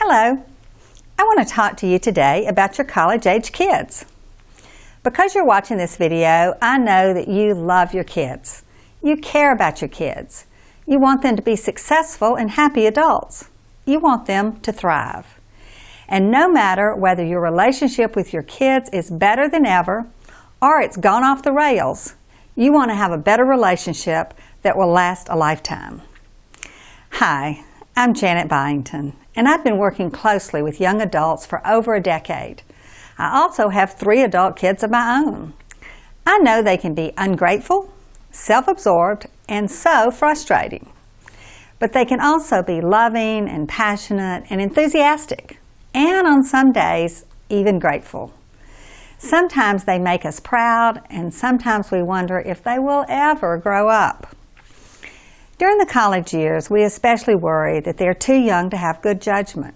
Hello, I want to talk to you today about your college-age kids. Because you're watching this video, I know that you love your kids. You care about your kids. You want them to be successful and happy adults. You want them to thrive. And no matter whether your relationship with your kids is better than ever or it's gone off the rails, you want to have a better relationship that will last a lifetime. Hi, I'm Janet Byington, and I've been working closely with young adults for over a decade. I also have 3 adult kids of my own. I know they can be ungrateful, self-absorbed, and so frustrating. But they can also be loving and passionate and enthusiastic, and on some days, even grateful. Sometimes they make us proud, and sometimes we wonder if they will ever grow up. During the college years, we especially worry that they're too young to have good judgment.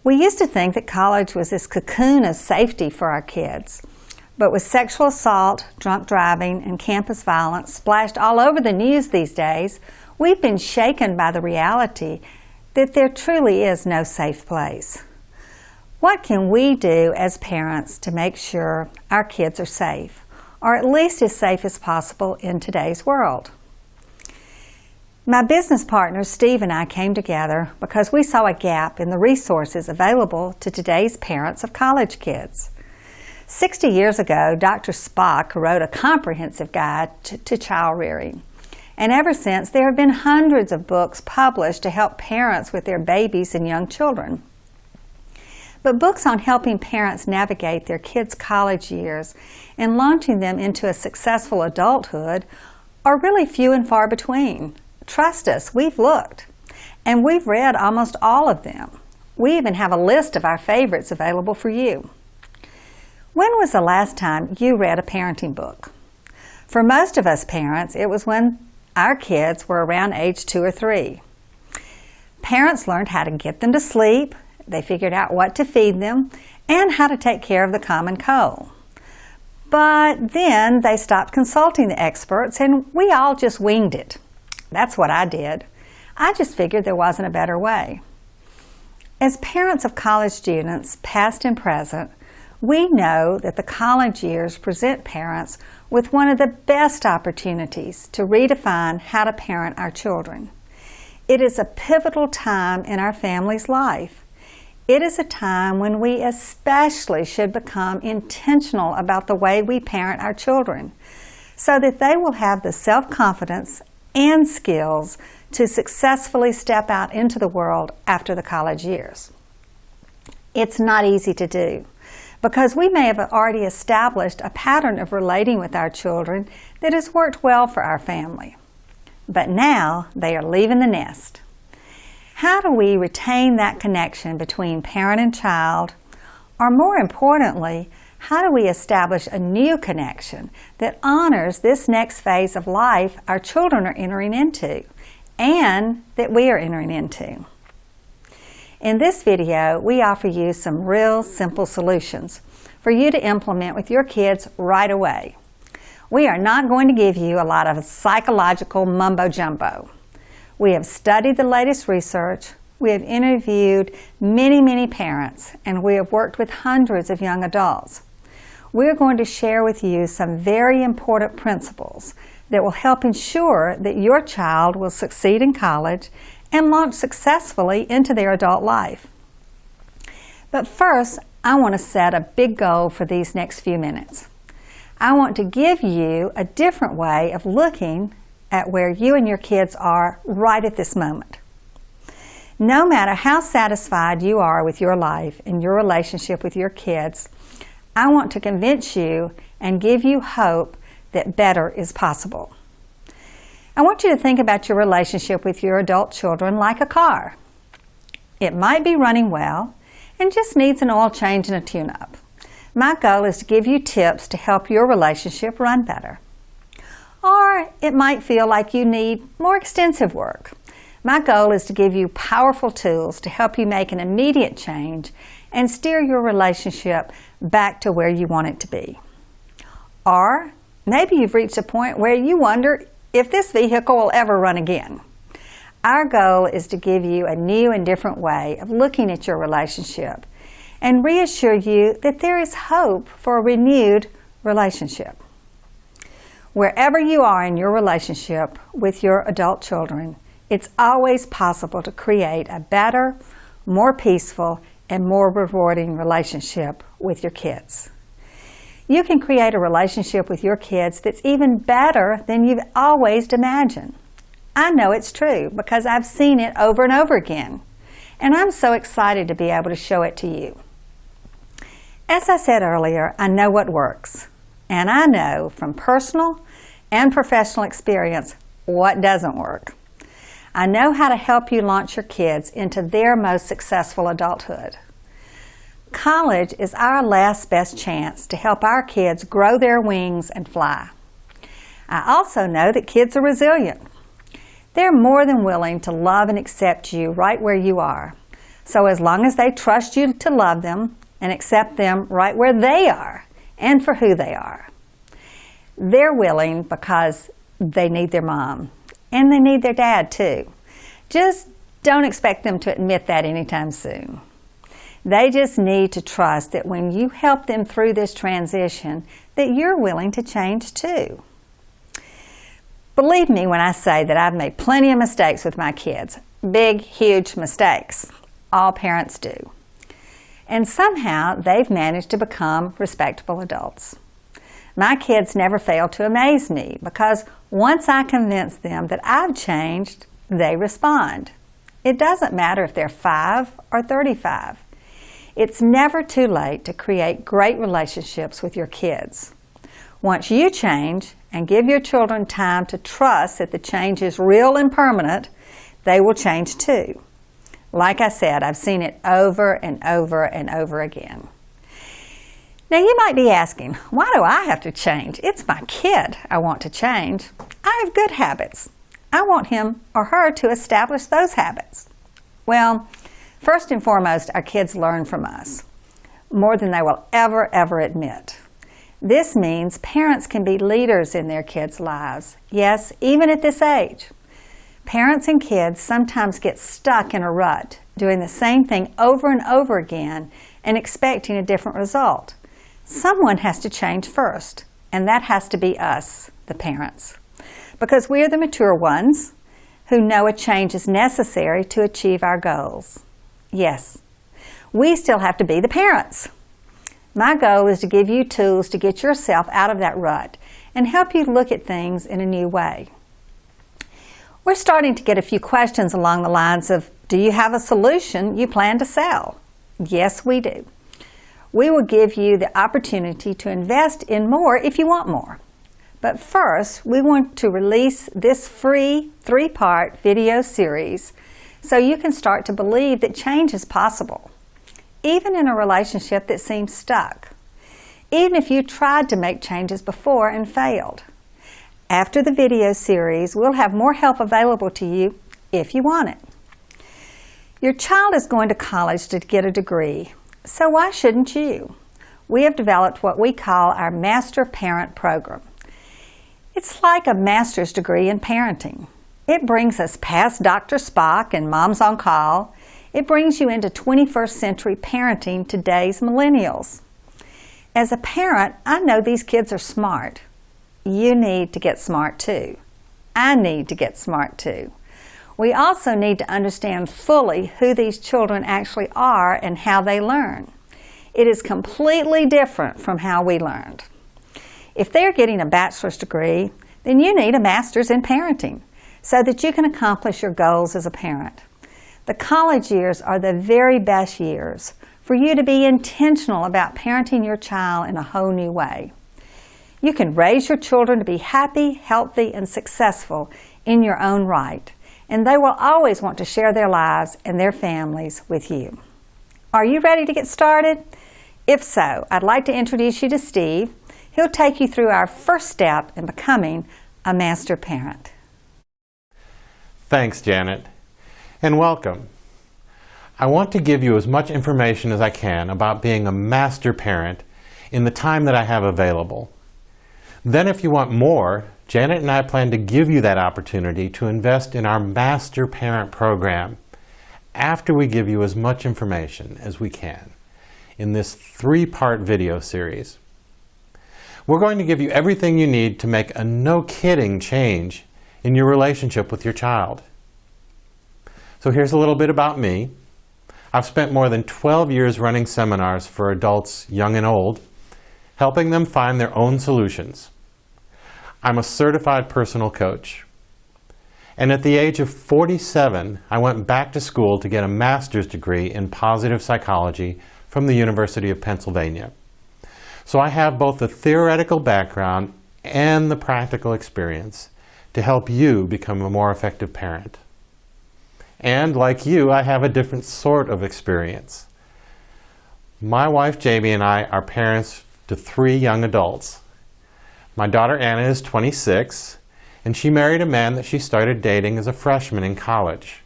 We used to think that college was this cocoon of safety for our kids. But with sexual assault, drunk driving, and campus violence splashed all over the news these days, we've been shaken by the reality that there truly is no safe place. What can we do as parents to make sure our kids are safe, or at least as safe as possible in today's world? My business partner, Steve, and I came together because we saw a gap in the resources available to today's parents of college kids. 60 years ago, Dr. Spock wrote a comprehensive guide to child rearing. And ever since, there have been hundreds of books published to help parents with their babies and young children. But books on helping parents navigate their kids' college years and launching them into a successful adulthood are really few and far between. Trust us, we've looked, and we've read almost all of them. We even have a list of our favorites available for you. When was the last time you read a parenting book? For most of us parents, it was when our kids were around age 2 or 3. Parents learned how to get them to sleep, they figured out what to feed them, and how to take care of the common cold. But then they stopped consulting the experts, and we all just winged it. That's what I did. I just figured there wasn't a better way. As parents of college students, past and present, we know that the college years present parents with one of the best opportunities to redefine how to parent our children. It is a pivotal time in our family's life. It is a time when we especially should become intentional about the way we parent our children, so that they will have the self-confidence and skills to successfully step out into the world after the college years. It's not easy to do, because we may have already established a pattern of relating with our children that has worked well for our family. But now they are leaving the nest. How do we retain that connection between parent and child? Or more importantly, how do we establish a new connection that honors this next phase of life our children are entering into and that we are entering into? In this video, we offer you some real simple solutions for you to implement with your kids right away. We are not going to give you a lot of psychological mumbo-jumbo. We have studied the latest research, we have interviewed many parents, and we have worked with hundreds of young adults. We're going to share with you some very important principles that will help ensure that your child will succeed in college and launch successfully into their adult life. But first, I want to set a big goal for these next few minutes. I want to give you a different way of looking at where you and your kids are right at this moment. No matter how satisfied you are with your life and your relationship with your kids, I want to convince you and give you hope that better is possible. I want you to think about your relationship with your adult children like a car. It might be running well and just needs an oil change and a tune-up. My goal is to give you tips to help your relationship run better. Or it might feel like you need more extensive work. My goal is to give you powerful tools to help you make an immediate change and steer your relationship back to where you want it to be. Or maybe you've reached a point where you wonder if this vehicle will ever run again. Our goal is to give you a new and different way of looking at your relationship and reassure you that there is hope for a renewed relationship. Wherever you are in your relationship with your adult children, it's always possible to create a better, more peaceful, and more rewarding relationship with your kids. You can create a relationship with your kids that's even better than you've always imagined. I know it's true because I've seen it over and over again, and I'm so excited to be able to show it to you. As I said earlier, I know what works, and I know from personal and professional experience what doesn't work. I know how to help you launch your kids into their most successful adulthood. College is our last best chance to help our kids grow their wings and fly. I also know that kids are resilient. They're more than willing to love and accept you right where you are. So as long as they trust you to love them and accept them right where they are and for who they are. They're willing because they need their mom. And they need their dad too. Just don't expect them to admit that anytime soon. They just need to trust that when you help them through this transition, that you're willing to change too. Believe me when I say that I've made plenty of mistakes with my kids. Big, huge mistakes. All parents do. And somehow they've managed to become respectable adults. My kids never fail to amaze me because once I convince them that I've changed, they respond. It doesn't matter if they're 5 or 35. It's never too late to create great relationships with your kids. Once you change and give your children time to trust that the change is real and permanent, they will change too. Like I said, I've seen it over and over and over again. Now you might be asking, why do I have to change? It's my kid I want to change. I have good habits. I want him or her to establish those habits. Well, first and foremost, our kids learn from us, more than they will ever admit. This means parents can be leaders in their kids' lives. Yes, even at this age. Parents and kids sometimes get stuck in a rut, doing the same thing over and over again and expecting a different result. Someone has to change first, and that has to be us, the parents, because we are the mature ones who know a change is necessary to achieve our goals. Yes, we still have to be the parents. My goal is to give you tools to get yourself out of that rut and help you look at things in a new way. We're starting to get a few questions along the lines of, do you have a solution you plan to sell? Yes, we do. We will give you the opportunity to invest in more if you want more. But first, we want to release this free 3-part video series so you can start to believe that change is possible, even in a relationship that seems stuck, even if you tried to make changes before and failed. After the video series, we'll have more help available to you if you want it. Your child is going to college to get a degree. So why shouldn't you? We have developed what we call our Master Parent Program. It's like a master's degree in parenting. It brings us past Dr. Spock and Moms on Call. It brings you into 21st century parenting today's millennials. As a parent, I know these kids are smart. You need to get smart too. I need to get smart too. We also need to understand fully who these children actually are and how they learn. It is completely different from how we learned. If they're getting a bachelor's degree, then you need a master's in parenting so that you can accomplish your goals as a parent. The college years are the very best years for you to be intentional about parenting your child in a whole new way. You can raise your children to be happy, healthy, and successful in your own right, and they will always want to share their lives and their families with you. Are you ready to get started? If so, I'd like to introduce you to Steve. He'll take you through our first step in becoming a master parent. Thanks, Janet, and welcome. I want to give you as much information as I can about being a master parent in the time that I have available. Then if you want more, Janet and I plan to give you that opportunity to invest in our Master Parent program after we give you as much information as we can in this 3-part video series. We're going to give you everything you need to make a no-kidding change in your relationship with your child. So here's a little bit about me. I've spent more than 12 years running seminars for adults, young and old, helping them find their own solutions. I'm a certified personal coach. And at the age of 47, I went back to school to get a master's degree in positive psychology from the University of Pennsylvania. So I have both the theoretical background and the practical experience to help you become a more effective parent. And like you, I have a different sort of experience. My wife Jamie and I are parents to 3 young adults. My daughter Anna is 26, and she married a man that she started dating as a freshman in college.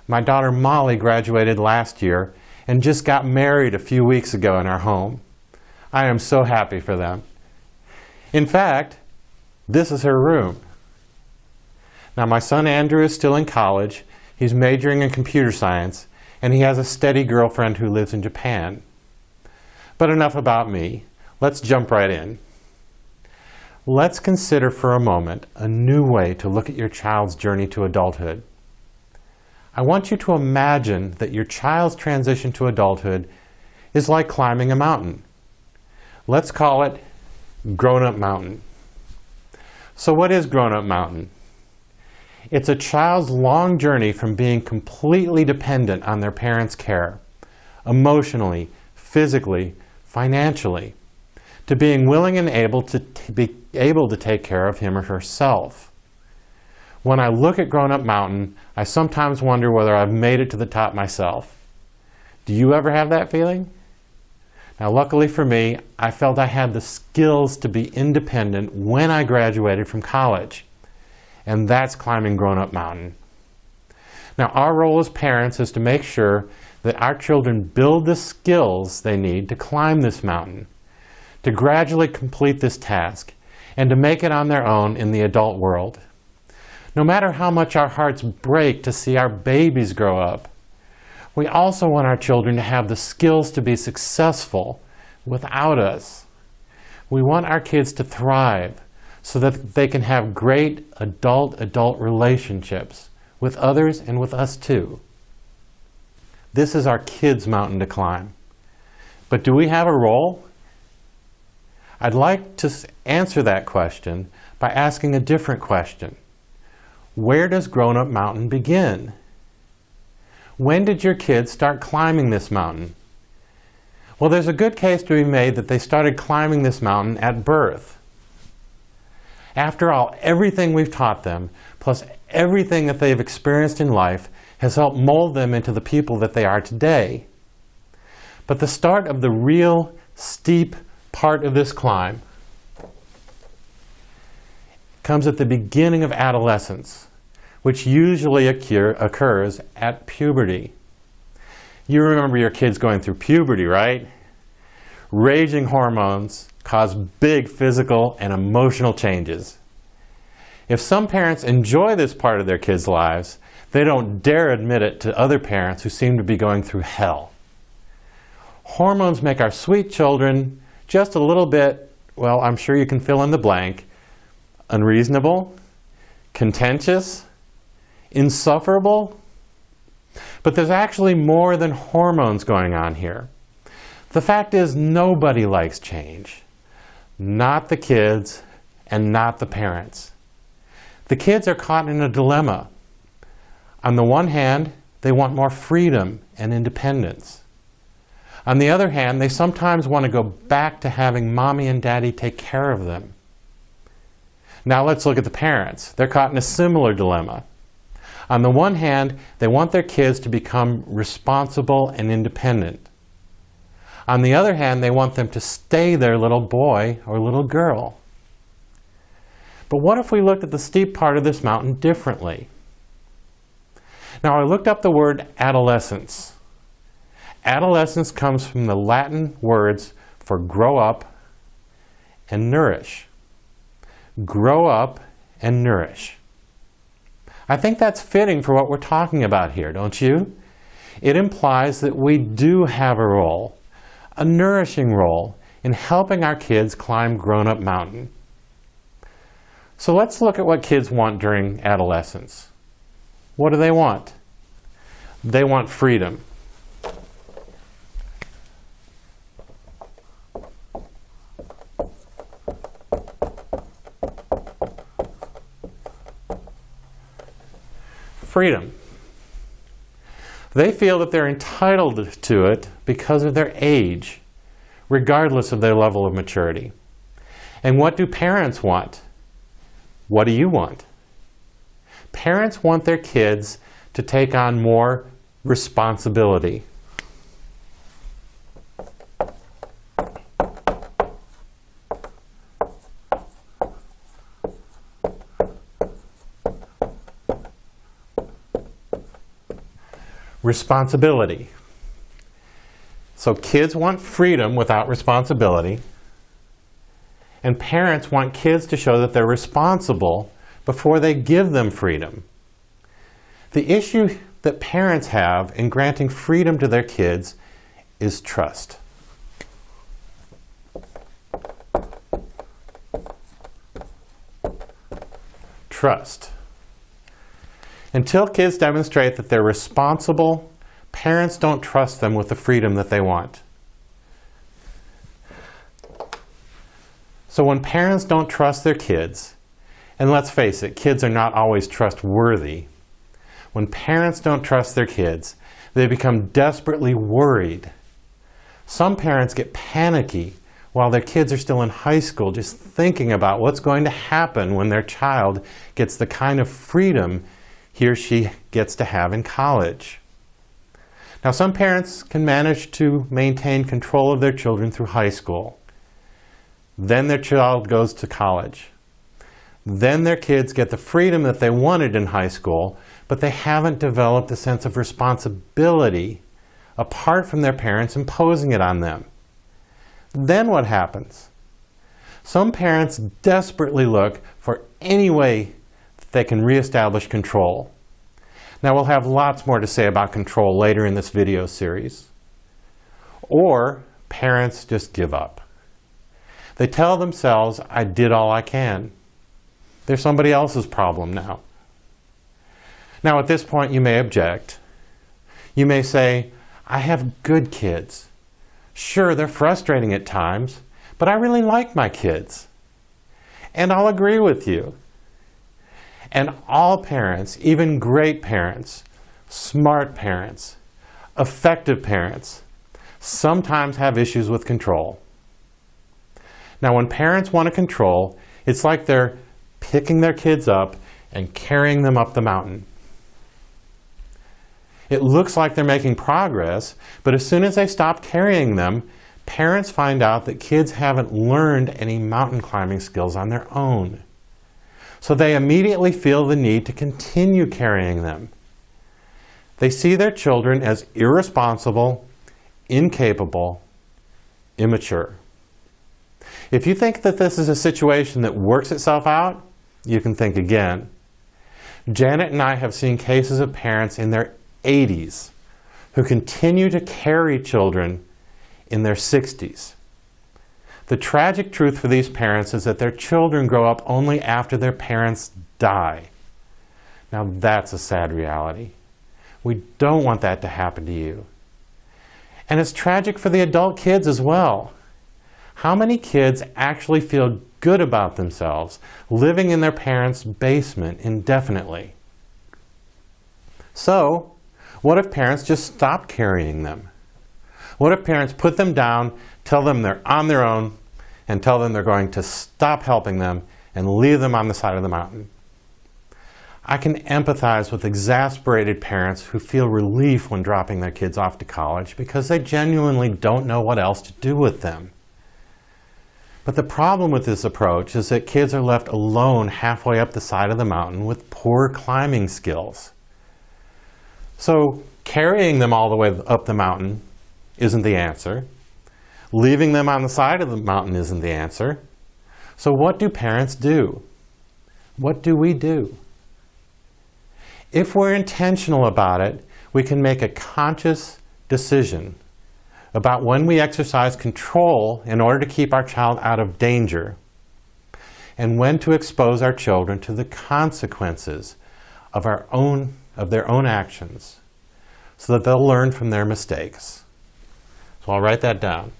My daughter Molly graduated last year and just got married a few weeks ago in our home. I am so happy for them. In fact, this is her room. Now my son Andrew is still in college. He's majoring in computer science, and he has a steady girlfriend who lives in Japan. But enough about me. Let's jump right in. Let's consider for a moment a new way to look at your child's journey to adulthood. I want you to imagine that your child's transition to adulthood is like climbing a mountain. Let's call it Grown-Up Mountain. So what is Grown-Up Mountain? It's a child's long journey from being completely dependent on their parents' care, emotionally, physically, financially, to being willing and able to take care of him or herself. When I look at Grown-Up Mountain, I sometimes wonder whether I've made it to the top myself. Do you ever have that feeling? Now, luckily for me, I felt I had the skills to be independent when I graduated from college. And that's climbing Grown-Up Mountain. Now, our role as parents is to make sure that our children build the skills they need to climb this mountain, to gradually complete this task, and to make it on their own in the adult world. No matter how much our hearts break to see our babies grow up, we also want our children to have the skills to be successful without us. We want our kids to thrive so that they can have great adult-adult relationships with others and with us too. This is our kids' mountain to climb. But do we have a role? I'd like to answer that question by asking a different question. Where does Grown-Up Mountain begin? When did your kids start climbing this mountain? Well, there's a good case to be made that they started climbing this mountain at birth. After all, everything we've taught them, plus everything that they've experienced in life, has helped mold them into the people that they are today. But the start of the real steep part of this climb comes at the beginning of adolescence, which usually occurs at puberty. You remember your kids going through puberty, right? Raging hormones cause big physical and emotional changes. If some parents enjoy this part of their kids' lives, they don't dare admit it to other parents who seem to be going through hell. Hormones make our sweet children just a little bit, well, I'm sure you can fill in the blank, unreasonable, contentious, insufferable. But there's actually more than hormones going on here. The fact is, nobody likes change. Not the kids and not the parents. The kids are caught in a dilemma. On the one hand, they want more freedom and independence. On the other hand, they sometimes want to go back to having mommy and daddy take care of them. Now let's look at the parents. They're caught in a similar dilemma. On the one hand, they want their kids to become responsible and independent. On the other hand, they want them to stay their little boy or little girl. But what if we looked at the steep part of this mountain differently? Now, I looked up the word adolescence. Adolescence comes from the Latin words for grow up and nourish. grow up, and nourish. I think that's fitting for what we're talking about here, don't you? It implies that we do have a role, a nourishing role, in helping our kids climb Grown-Up Mountain. So let's look at what kids want during adolescence. What do they want? They want freedom. Freedom. They feel that they're entitled to it because of their age, regardless of their level of maturity. And what do parents want? What do you want? Parents want their kids to take on more responsibility. Responsibility. So kids want freedom without responsibility, and parents want kids to show that they're responsible before they give them freedom. The issue that parents have in granting freedom to their kids is trust. Trust. Until kids demonstrate that they're responsible, parents don't trust them with the freedom that they want. So when parents don't trust their kids, and let's face it, kids are not always trustworthy. When parents don't trust their kids, they become desperately worried. Some parents get panicky while their kids are still in high school, just thinking about what's going to happen when their child gets the kind of freedom he or she gets to have in college. Now, some parents can manage to maintain control of their children through high school. Then their child goes to college. Then their kids get the freedom that they wanted in high school, but they haven't developed a sense of responsibility apart from their parents imposing it on them. Then what happens? Some parents desperately look for any way that they can reestablish control. Now, we'll have lots more to say about control later in this video series. Or parents just give up. They tell themselves, I did all I can. They're somebody else's problem now. Now, at this point, you may object. You may say, I have good kids. Sure, they're frustrating at times, but I really like my kids. And I'll agree with you. And all parents, even great parents, smart parents, effective parents, sometimes have issues with control. Now, when parents want to control, it's like they're picking their kids up and carrying them up the mountain. It looks like they're making progress, but as soon as they stop carrying them, parents find out that kids haven't learned any mountain climbing skills on their own. So they immediately feel the need to continue carrying them. They see their children as irresponsible, incapable, immature. If you think that this is a situation that works itself out, you can think again. Janet and I have seen cases of parents in their 80s who continue to carry children in their 60s. The tragic truth for these parents is that their children grow up only after their parents die. Now that's a sad reality. We don't want that to happen to you. And it's tragic for the adult kids as well. How many kids actually feel good about themselves living in their parents' basement indefinitely? So, what if parents just stop carrying them? What if parents put them down, tell them they're on their own, and tell them they're going to stop helping them and leave them on the side of the mountain? I can empathize with exasperated parents who feel relief when dropping their kids off to college because they genuinely don't know what else to do with them. But the problem with this approach is that kids are left alone halfway up the side of the mountain with poor climbing skills. So carrying them all the way up the mountain isn't the answer. Leaving them on the side of the mountain isn't the answer. So what do parents do? what do we do? If we're intentional about it, we can make a conscious decision about when we exercise control in order to keep our child out of danger, and when to expose our children to the consequences of their own actions, so that they'll learn from their mistakes. So I'll write that down.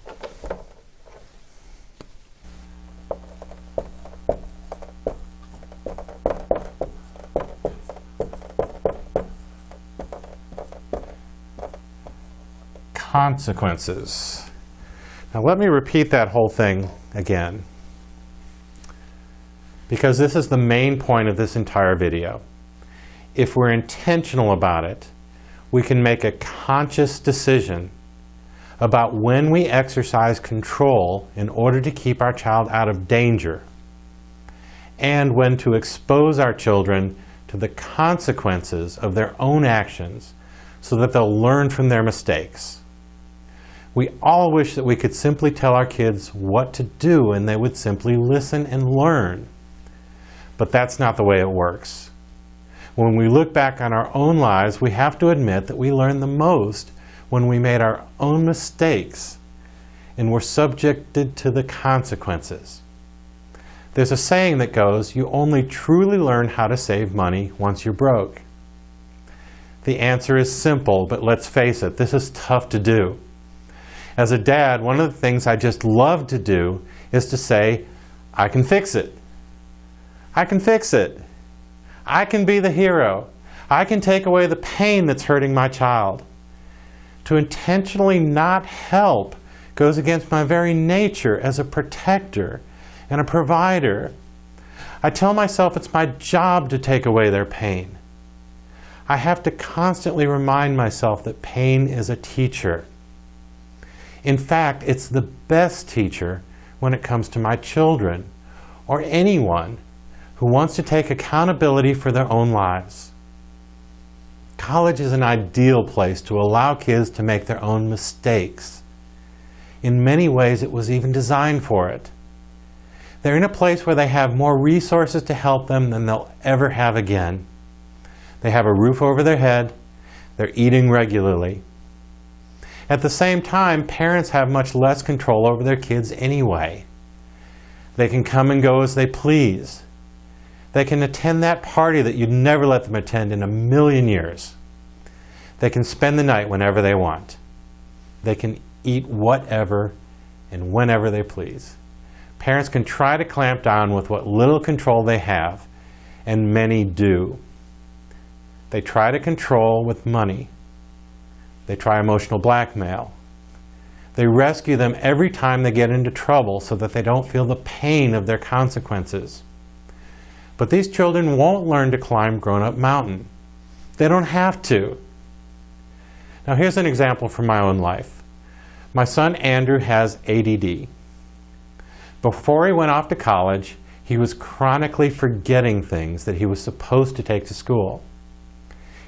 Consequences. Now let me repeat that whole thing again, because this is the main point of this entire video. If we're intentional about it, we can make a conscious decision about when we exercise control in order to keep our child out of danger, and when to expose our children to the consequences of their own actions so that they'll learn from their mistakes. We all wish that we could simply tell our kids what to do and they would simply listen and learn. But that's not the way it works. When we look back on our own lives, we have to admit that we learned the most when we made our own mistakes and were subjected to the consequences. There's a saying that goes, you only truly learn how to save money once you're broke. The answer is simple, but let's face it, this is tough to do. As a dad, one of the things I just love to do is to say, I can fix it. I can fix it. I can be the hero. I can take away the pain that's hurting my child. To intentionally not help goes against my very nature as a protector and a provider. I tell myself it's my job to take away their pain. I have to constantly remind myself that pain is a teacher. In fact, it's the best teacher when it comes to my children or anyone who wants to take accountability for their own lives. College is an ideal place to allow kids to make their own mistakes. In many ways, it was even designed for it. They're in a place where they have more resources to help them than they'll ever have again. They have a roof over their head. They're eating regularly. At the same time, parents have much less control over their kids anyway. They can come and go as they please. They can attend that party that you'd never let them attend in a million years. They can spend the night whenever they want. They can eat whatever and whenever they please. Parents can try to clamp down with what little control they have, and many do. They try to control with money. They try emotional blackmail. They rescue them every time they get into trouble so that they don't feel the pain of their consequences. But these children won't learn to climb Grown-Up Mountain. They don't have to. Now here's an example from my own life. My son Andrew has ADD. Before he went off to college, he was chronically forgetting things that he was supposed to take to school.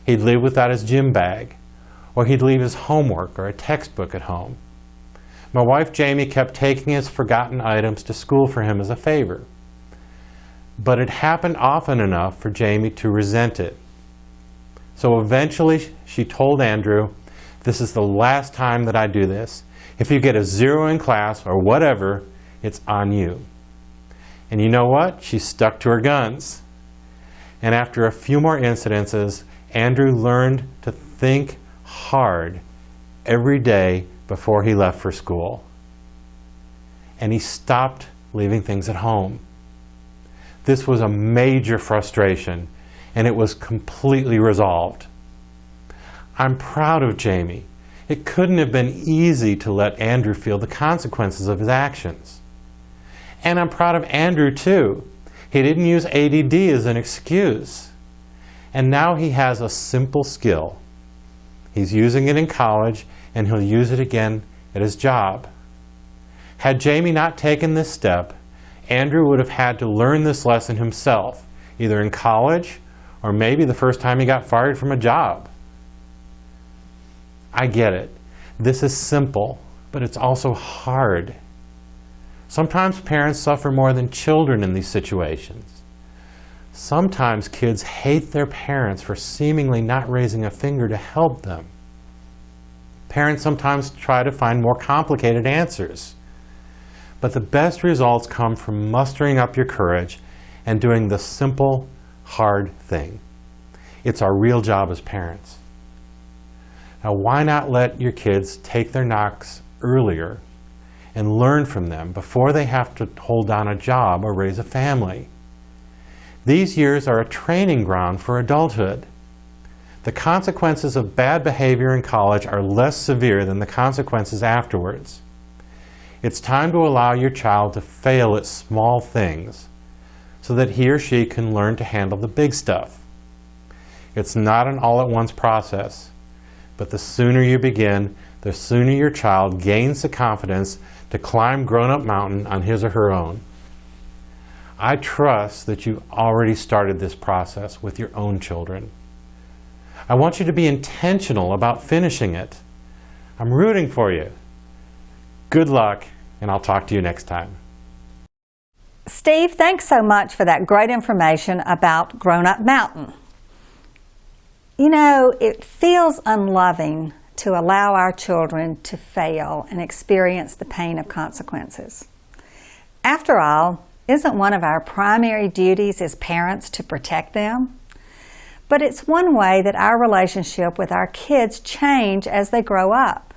He'd leave without his gym bag, or he'd leave his homework or a textbook at home. My wife Jamie kept taking his forgotten items to school for him as a favor. But it happened often enough for Jamie to resent it. So eventually she told Andrew, "This is the last time that I do this. If you get a 0 in class or whatever, it's on you." And you know what? She stuck to her guns. And after a few more incidences, Andrew learned to think hard every day before he left for school. And he stopped leaving things at home. This was a major frustration, and it was completely resolved. I'm proud of Jamie. It couldn't have been easy to let Andrew feel the consequences of his actions. And I'm proud of Andrew too. He didn't use ADD as an excuse. And now he has a simple skill. He's using it in college, and he'll use it again at his job. Had Jamie not taken this step, Andrew would have had to learn this lesson himself, either in college or maybe the first time he got fired from a job. I get it. This is simple, but it's also hard. Sometimes parents suffer more than children in these situations. Sometimes kids hate their parents for seemingly not raising a finger to help them. Parents sometimes try to find more complicated answers. But the best results come from mustering up your courage and doing the simple, hard thing. It's our real job as parents. Now, why not let your kids take their knocks earlier and learn from them before they have to hold down a job or raise a family? These years are a training ground for adulthood. The consequences of bad behavior in college are less severe than the consequences afterwards. It's time to allow your child to fail at small things so that he or she can learn to handle the big stuff. It's not an all-at-once process, but the sooner you begin, the sooner your child gains the confidence to climb grown-up mountain on his or her own. I trust that you've already started this process with your own children. I want you to be intentional about finishing it. I'm rooting for you. Good luck, and I'll talk to you next time. Steve, thanks so much for that great information about Grown Up Mountain. You know, it feels unloving to allow our children to fail and experience the pain of consequences. After all, isn't one of our primary duties as parents to protect them? But it's one way that our relationship with our kids change as they grow up.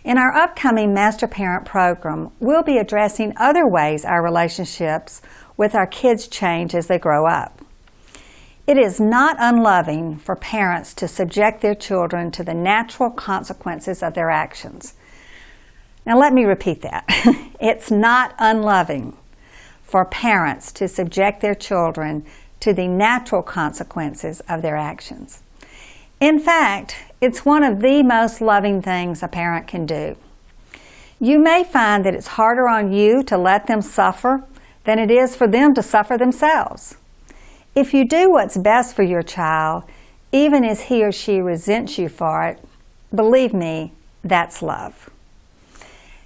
In our upcoming Master Parent program, we'll be addressing other ways our relationships with our kids change as they grow up. It is not unloving for parents to subject their children to the natural consequences of their actions. Now let me repeat that. It's not unloving for parents to subject their children to the natural consequences of their actions. In fact, it's one of the most loving things a parent can do. You may find that it's harder on you to let them suffer than it is for them to suffer themselves. If you do what's best for your child, even as he or she resents you for it, believe me, that's love.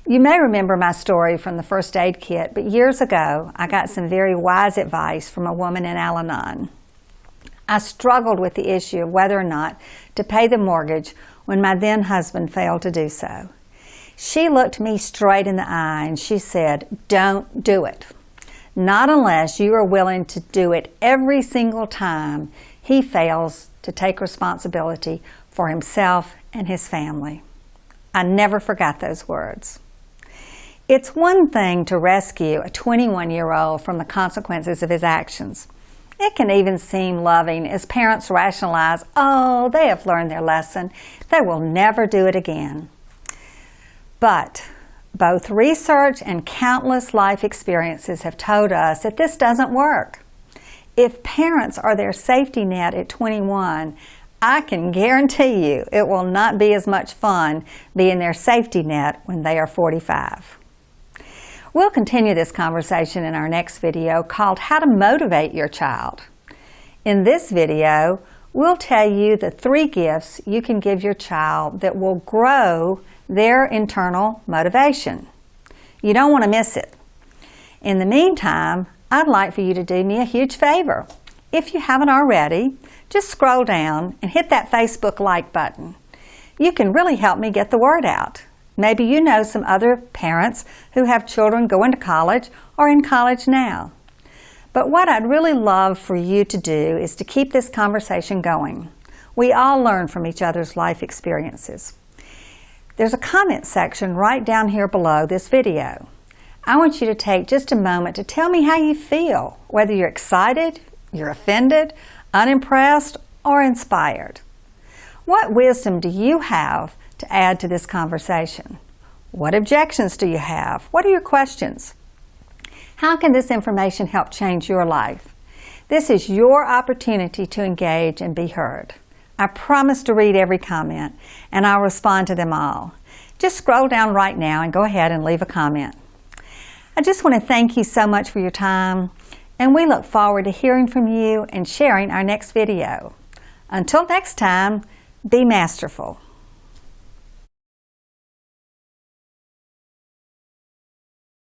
You may remember my story from the first aid kit, but years ago, I got some very wise advice from a woman in Al-Anon. I struggled with the issue of whether or not to pay the mortgage when my then husband failed to do so. She looked me straight in the eye and she said, "Don't do it. Not unless you are willing to do it every single time he fails to take responsibility for himself and his family." I never forgot those words. It's one thing to rescue a 21-year-old from the consequences of his actions. It can even seem loving as parents rationalize, "Oh, they have learned their lesson. They will never do it again." But both research and countless life experiences have told us that this doesn't work. If parents are their safety net at 21, I can guarantee you it will not be as much fun being their safety net when they are 45. We'll continue this conversation in our next video called How to Motivate Your Child. In this video, we'll tell you the 3 gifts you can give your child that will grow their internal motivation. You don't want to miss it. In the meantime, I'd like for you to do me a huge favor. If you haven't already, just scroll down and hit that Facebook like button. You can really help me get the word out. Maybe you know some other parents who have children going to college or in college now. But what I'd really love for you to do is to keep this conversation going. We all learn from each other's life experiences. There's a comment section right down here below this video. I want you to take just a moment to tell me how you feel, whether you're excited, you're offended, unimpressed, or inspired. What wisdom do you have to add to this conversation? What objections do you have? What are your questions? How can this information help change your life? This is your opportunity to engage and be heard. I promise to read every comment, and I'll respond to them all. Just scroll down right now and go ahead and leave a comment. I just want to thank you so much for your time, and we look forward to hearing from you and sharing our next video. Until next time, be masterful.